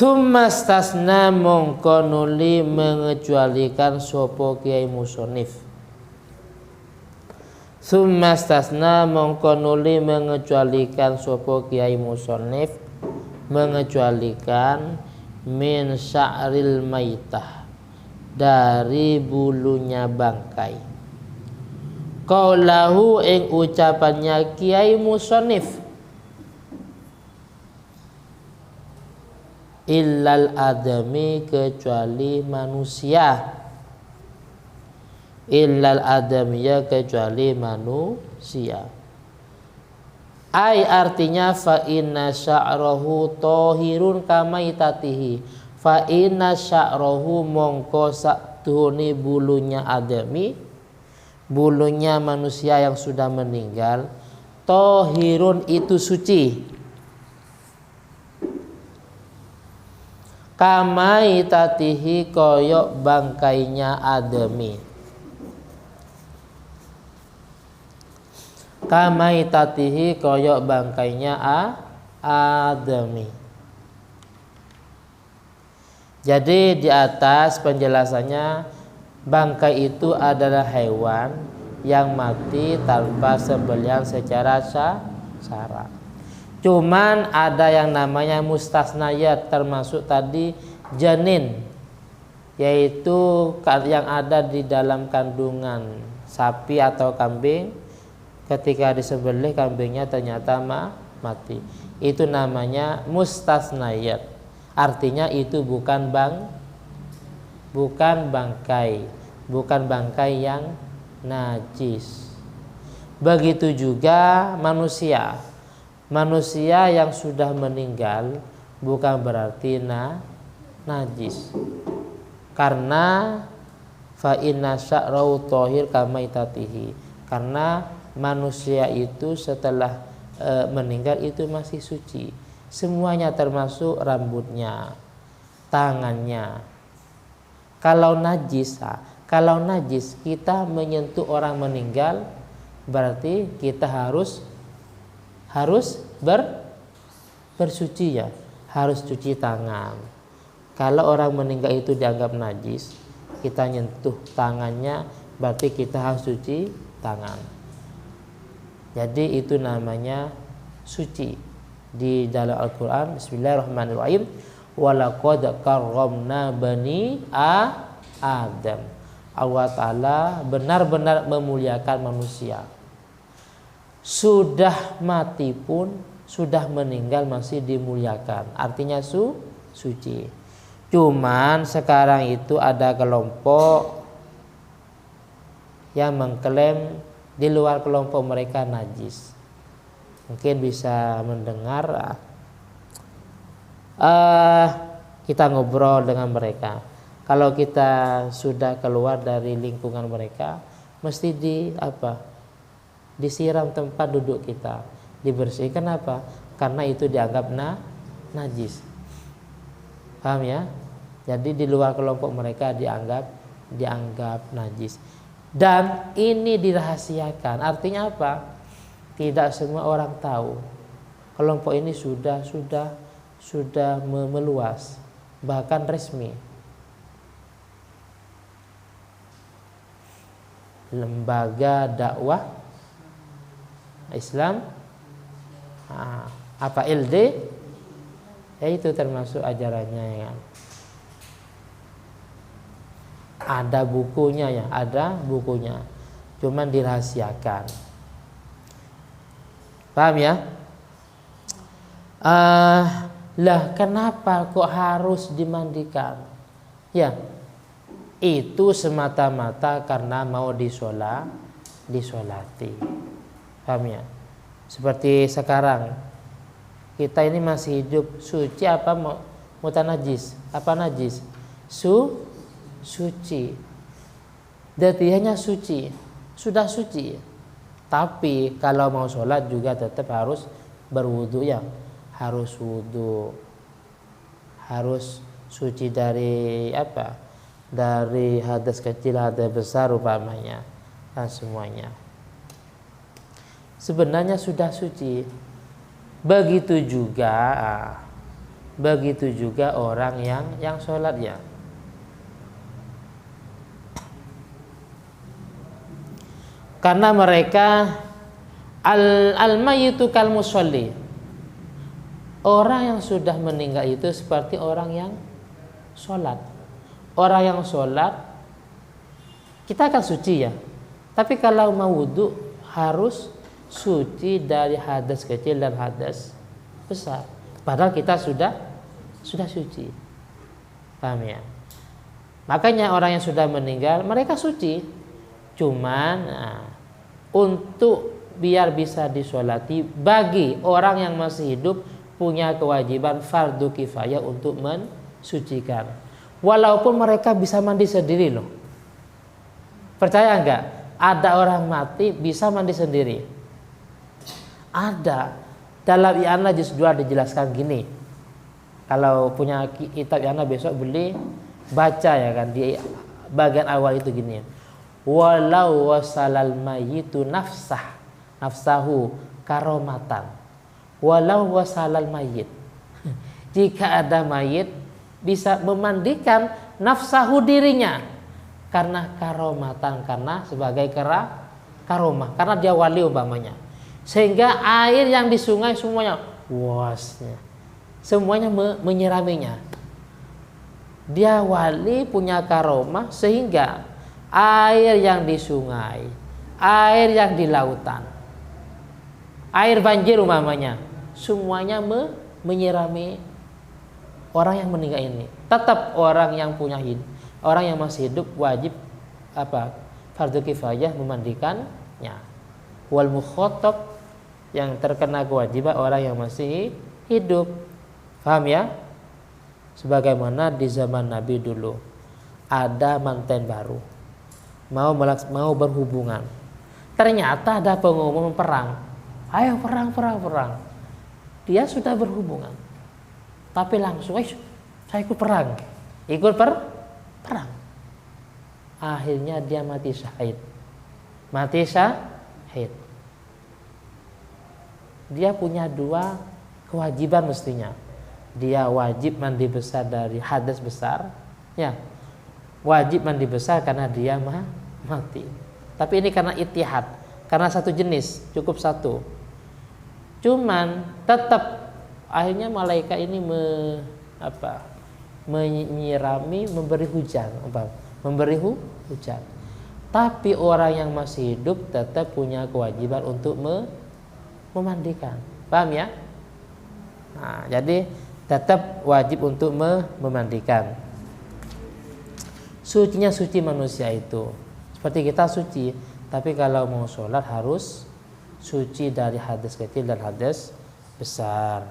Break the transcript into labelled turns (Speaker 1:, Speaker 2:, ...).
Speaker 1: Sumastasna mongko nuli mengecualikan sopo kiai musonif. Sumastasna mongko nuli mengecualikan sopo kiai musonif, mengecualikan min sya'ril maitah, dari bulunya bangkai. Qaulahu ing ucapannya kiai musonif, illal adami kecuali manusia, illal adamiya kecuali manusia. Ai artinya fa inna sya'rahu tahirun kamaitatihi, fa inna sya'rahu mongko saktuhune bulunya adami, bulunya manusia yang sudah meninggal, tahirun itu suci, kamaitatihi koyok bangkainya adami, kamaitatihi koyok bangkainya adami. Jadi di atas penjelasannya, bangkai itu adalah hewan yang mati tanpa sembelihan secara syarak. Cuman ada yang namanya mustasnayat, termasuk tadi janin, yaitu yang ada di dalam kandungan sapi atau kambing. Ketika disembelih kambingnya ternyata mati, itu namanya mustasnayat. Artinya itu bukan bangkai, bukan bangkai yang najis. Begitu juga manusia yang sudah meninggal bukan berarti najis, karena fa inna sya'rahu thahir kamaitatihi, karena manusia itu setelah meninggal itu masih suci semuanya, termasuk rambutnya, tangannya. Kalau najis kita menyentuh orang meninggal, berarti kita harus bersuci ya, harus cuci tangan. Kalau orang meninggal itu dianggap najis, kita nyentuh tangannya, berarti kita harus cuci tangan. Jadi itu namanya suci. Di dalam Al-Quran, bismillahirrahmanirrahim, walaqad karramna bani Adam. Allah Ta'ala benar-benar memuliakan manusia. Sudah mati pun, sudah meninggal masih dimuliakan, artinya suci. Cuman sekarang itu ada kelompok yang mengklaim di luar kelompok mereka najis. Mungkin bisa mendengar, kita ngobrol dengan mereka. Kalau kita sudah keluar dari lingkungan mereka, mesti disiram tempat duduk kita, dibersihkan. Kenapa? Karena itu dianggap najis. Paham ya? Jadi di luar kelompok mereka dianggap najis. Dan ini dirahasiakan. Artinya apa? Tidak semua orang tahu. Kelompok ini sudah meluas, bahkan resmi. Lembaga dakwah Islam, apa LD, ya itu termasuk ajarannya ya. Ada bukunya ya, ada bukunya, cuman dirahasiakan. Paham ya? Lah kenapa kok harus dimandikan? Ya, itu semata-mata karena mau disolati. Paham ya? Seperti sekarang kita ini masih hidup, suci apa mutanajis? Apa najis? Suci. Datihannya suci, sudah suci. Tapi kalau mau sholat juga tetap harus berwudu ya, harus wudu, harus suci dari apa? Dari hadas kecil, hadas besar umpamanya, dan semuanya. Sebenarnya sudah suci. Begitu juga begitu juga orang yang sholat ya. Karena mereka al-mayyitu kal musolli. Orang yang sudah meninggal itu seperti orang yang sholat. Orang yang sholat kita akan suci ya. Tapi kalau mau wudhu harus suci dari hadas kecil dan hadas besar. Padahal kita sudah suci. Paham ya? Makanya orang yang sudah meninggal mereka suci. Cuman untuk biar bisa disolati bagi orang yang masih hidup punya kewajiban fardu kifayah untuk mensucikan. Walaupun mereka bisa mandi sendiri loh. Percaya enggak? Ada orang mati bisa mandi sendiri. Ada. Dalam I'anah juz 2 dijelaskan gini. Kalau punya kitab I'anah besok beli, baca ya kan di bagian awal itu gini. Walau wasalal mayyitu nafsahu karomatan. Walau wasalal mayyit. Jika ada mayit bisa memandikan nafsahu dirinya karena karomatan, karena sebagai karomah, karena dia wali umpamanya. Sehingga air yang di sungai semuanya wasnya, semuanya menyiraminya. Dia wali punya karomah sehingga air yang di sungai, air yang di lautan, air banjir umpamanya, semuanya menyirami orang yang meninggal ini. Tetap orang yang punya hidup, orang yang masih hidup wajib fardu kifayah memandikannya. Wal mukhatab yang terkena kewajiban orang yang masih hidup. Paham ya? Sebagaimana di zaman Nabi dulu ada manten baru mau berhubungan. Ternyata ada pengumuman perang. Ayo perang. Dia sudah berhubungan. Tapi langsung saya ikut perang. Perang. Akhirnya dia mati syahid. Dia punya dua kewajiban mestinya. Dia wajib mandi besar dari hadas besar, ya. Wajib mandi besar karena dia mati. Tapi ini karena ittihad, karena satu jenis, cukup satu. Cuman tetap akhirnya malaikat ini menyirami, memberi hujan. Tapi orang yang masih hidup tetap punya kewajiban untuk memandikan. Paham ya? Nah, jadi tetap wajib untuk memandikan. Sucinya suci manusia itu seperti kita suci, tapi kalau mau sholat harus suci dari hadas kecil dan hadas besar.